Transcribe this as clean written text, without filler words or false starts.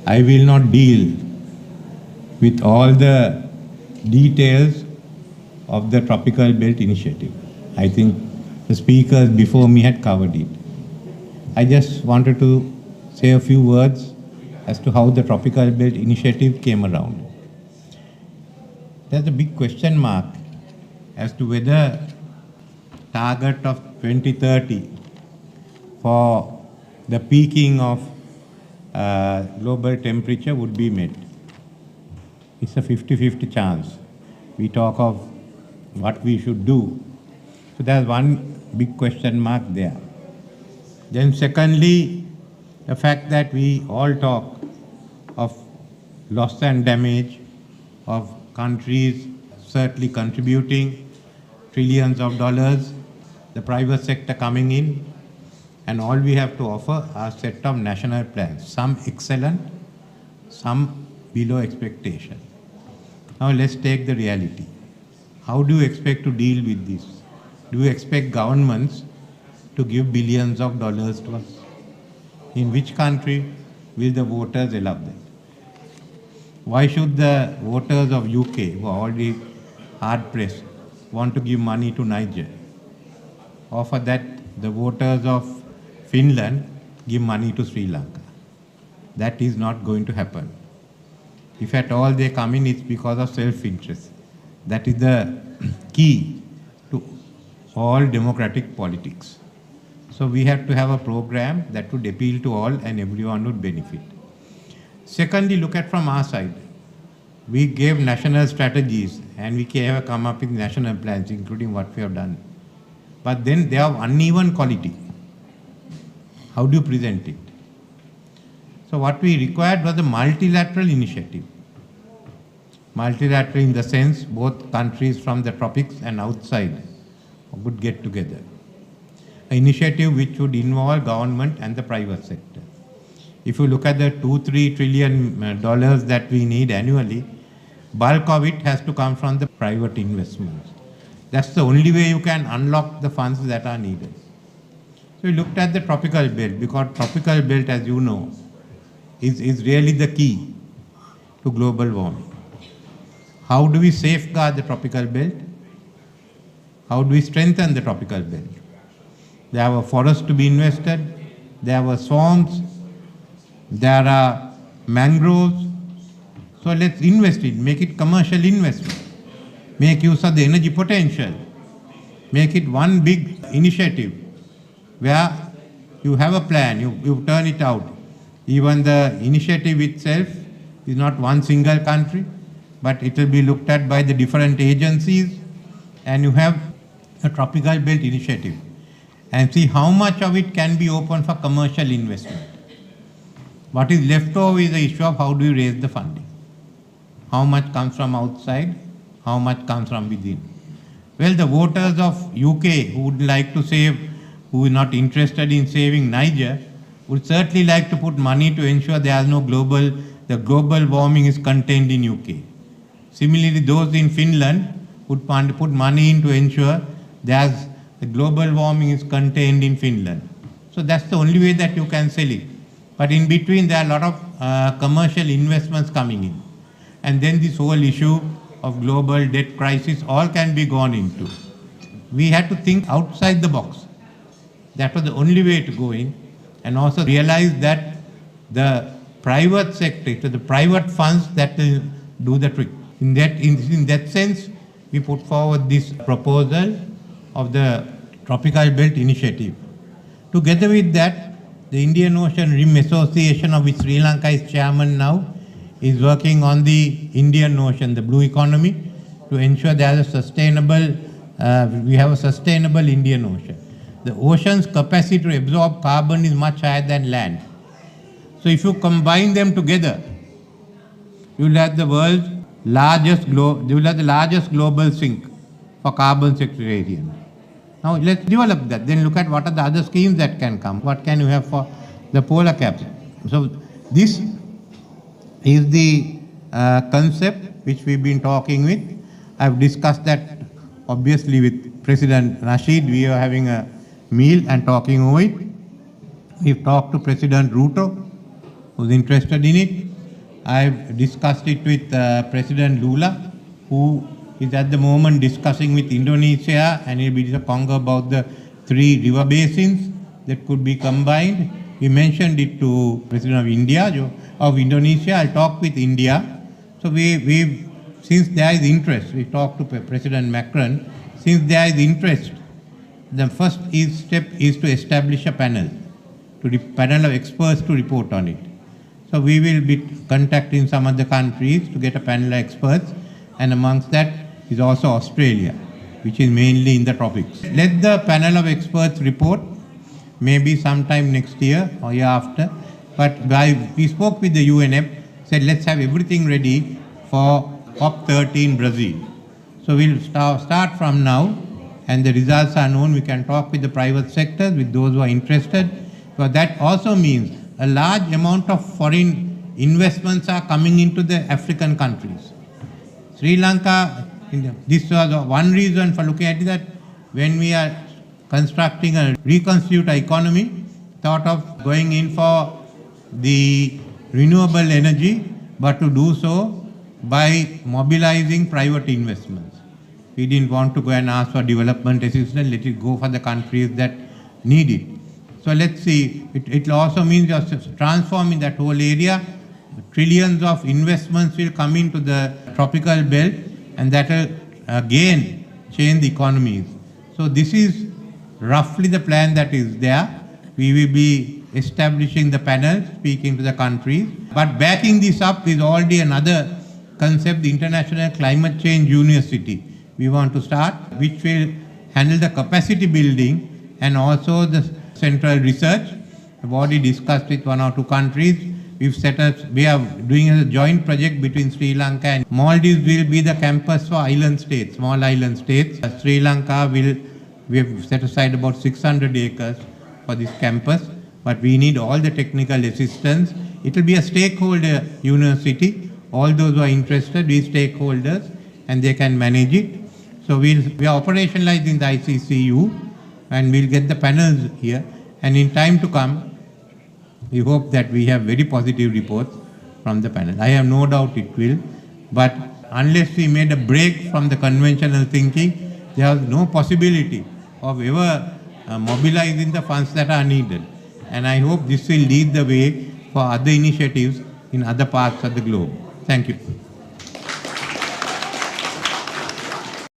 I will not deal with all the details of the Tropical Belt Initiative. I think the speakers before me had covered it. I just wanted to say a few words as to how the Tropical Belt Initiative came around. There's a big question mark as to whether target of 2030 for the peaking of global temperature would be met. It's a 50-50 chance. We talk of what we should do. So there's one big question mark there. Then secondly, the fact that we all talk of loss and damage, of countries certainly contributing trillions of dollars, the private sector coming in, and all we have to offer are a set of national plans, some excellent, some below expectation. Now let's take the reality. How do you expect to deal with this? Do you expect governments to give billions of dollars to us? In which country will the voters allow that? Why should the voters of UK, who are already hard-pressed, want to give money to Niger? Or for that, the voters of Finland give money to Sri Lanka? That is not going to happen. If at all they come in, it's because of self-interest. That is the key to all democratic politics. So we have to have a program that would appeal to all and everyone would benefit. Secondly, look at from our side. We gave national strategies and we have come up with national plans, including what we have done. But then they have uneven quality. How do you present it? So what we required was a multilateral initiative. Multilateral in the sense both countries from the tropics and outside would get together. An initiative which would involve government and the private sector. If you look at the $2-3 trillion that we need annually, bulk of it has to come from the private investments. That's the only way you can unlock the funds that are needed. So we looked at the tropical belt, because tropical belt, as you know, is really the key to global warming. How do we safeguard the tropical belt? How do we strengthen the tropical belt? There are forests to be invested, there are swamps, there are mangroves. So let's invest it, make it commercial investment, make use of the energy potential, make it one big initiative where you have a plan, you turn it out. Even the initiative itself is not one single country, but it will be looked at by the different agencies, and you have a tropical belt initiative. And see how much of it can be open for commercial investment. What is left over is the issue of how do you raise the funding. How much comes from outside, how much comes from within. Well, the voters of UK who would like to save, who are not interested in saving Niger, would certainly like to put money to ensure there is no the global warming is contained in UK. Similarly, those in Finland would put money in to ensure the global warming is contained in Finland. So that's the only way that you can sell it. But in between, there are a lot of commercial investments coming in. And then this whole issue of global debt crisis all can be gone into. We had to think outside the box. That was the only way to go in, and also realize that the private sector, the private funds that will do the trick. In that sense, we put forward this proposal of the Tropical Belt Initiative. Together with that, the Indian Ocean Rim Association, of which Sri Lanka is chairman now, is working on the Indian Ocean, the blue economy, to ensure there is a sustainable, we have a sustainable Indian Ocean. The ocean's capacity to absorb carbon is much higher than land. So if you combine them together, you will have the world's largest global sink for carbon sequestration. Now let's develop that. Then look at what are the other schemes that can come. What can you have for the polar caps? So this is the concept which we've been talking with. I've discussed that obviously with President Rashid. We are having a meal and talking over it. We've talked to President Ruto, who's interested in it. I've discussed it with President Lula, who is at the moment discussing with Indonesia, and he'll be talking about the 3 river basins that could be combined. We mentioned it to President of Indonesia. I'll talk with India. So since there is interest, we talked to President Macron. Since there is interest, the first step is to establish a panel of experts to report on it. So we will be contacting some other countries to get a panel of experts, and amongst that is also Australia, which is mainly in the tropics. Let the panel of experts report, maybe sometime next year or year after. But we spoke with the UNEP, said let's have everything ready for COP28 Brazil. So we'll start from now, and the results are known. We can talk with the private sector, with those who are interested. But that also means a large amount of foreign investments are coming into the African countries. Sri Lanka, this was one reason for looking at it, that when we are constructing a reconstitute economy, thought of going in for the renewable energy, but to do so by mobilizing private investments. We didn't want to go and ask for development assistance, let it go for the countries that need it. So let's see, it also means just transforming that whole area. Trillions of investments will come into the tropical belt, and that will again change the economies. So this is roughly the plan that is there. We will be establishing the panel, speaking to the countries. But backing this up is already another concept, the International Climate Change University. We want to start, which will handle the capacity building and also the central research. I've already discussed with 1 or 2 countries. We are doing a joint project between Sri Lanka and Maldives. Will be the campus for island states, small island states. Sri Lanka we have set aside about 600 acres for this campus, but we need all the technical assistance. It will be a stakeholder university. All those who are interested, we stakeholders, and they can manage it. So we are operationalizing the ICCU, and we'll get the panels here. And in time to come, we hope that we have very positive reports from the panel. I have no doubt it will, but unless we made a break from the conventional thinking, there is no possibility of ever mobilizing the funds that are needed. And I hope this will lead the way for other initiatives in other parts of the globe. Thank you.